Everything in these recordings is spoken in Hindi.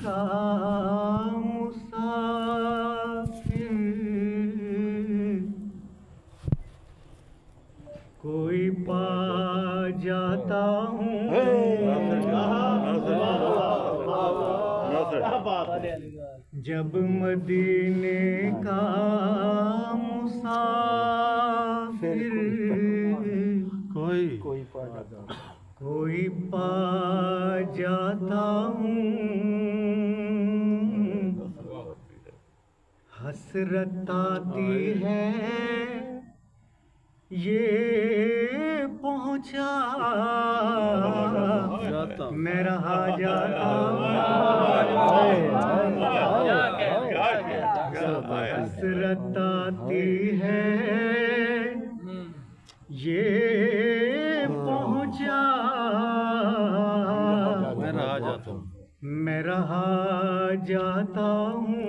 का मुसाफिर, कोई पा जाता हूँ जब मदीने का मुसाफिर, कोई पा जाता हूँ। हसरत आती है ये पहुँचा, मैं रहा जाता हूँ। हसरत आती है ये पहुँचा, मैं रहा जाता हूँ।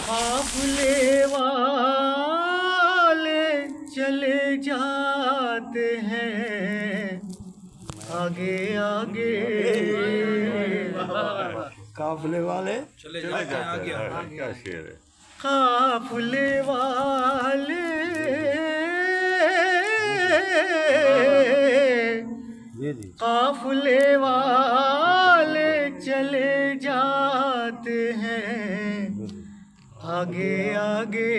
काफिले वाले चले जाते हैं आगे आगे, काफिले वाले चले जाते हैं आगे आगे। क्या शेर है? काफिले वाले काफिले वाले चले जाते हैं आगे आगे,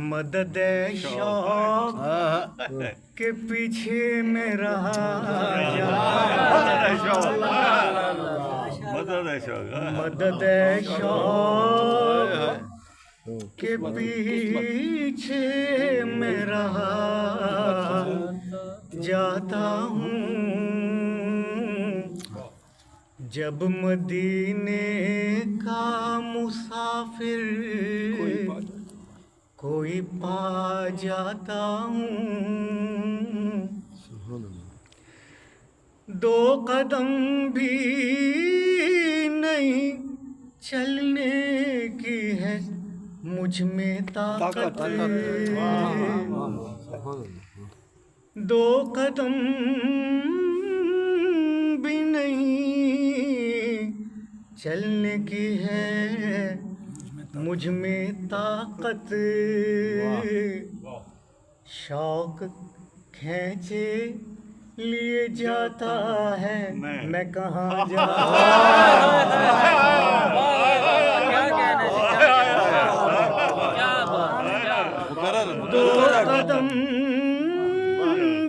मदद शौक के पीछे में रहा मदद शौक के पीछे में रहा जाता हूँ। जब मदीने का मुसाफिर कोई पा जाता हूँ। दो कदम भी नहीं चलने की है मुझ में ताकत, दो कदम भी नहीं चलने की है मुझ में ताकत। शौक खींचे लिए जाता है मैं कहाँ दो कदम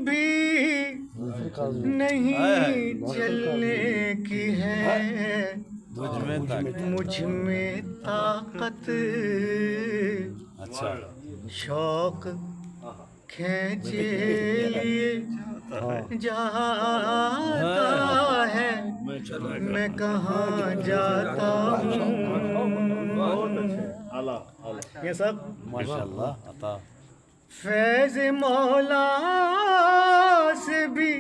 भी नहीं चलने की है मुझ में ताकत। अच्छा शौक खींचे लिए जाता है मैं कहाँ जाता हूँ। ये सब माशाल्लाह। फैज़ मौला से भी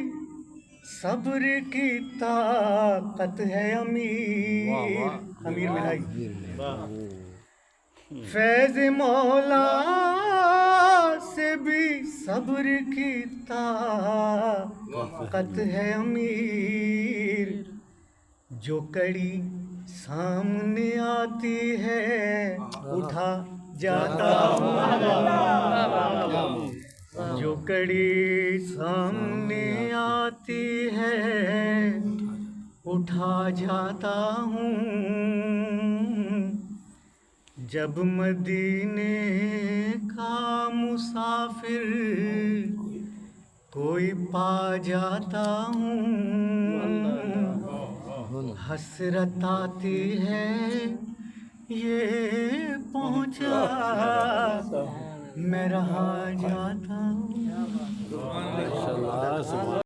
सब्र की ताकत है अमीर मिलाई। फैज़ मौला से भी सब्र की ताकत है अमीर। जो कड़ी सामने आती है उठा जाता हूँ, जो कड़ी सामने आती है उठा जाता हूँ। जब मदीने का मुसाफिर कोई पा जाता हूँ। हसरत आती है ये पहुँचा, मैं रहा जाता हूँ।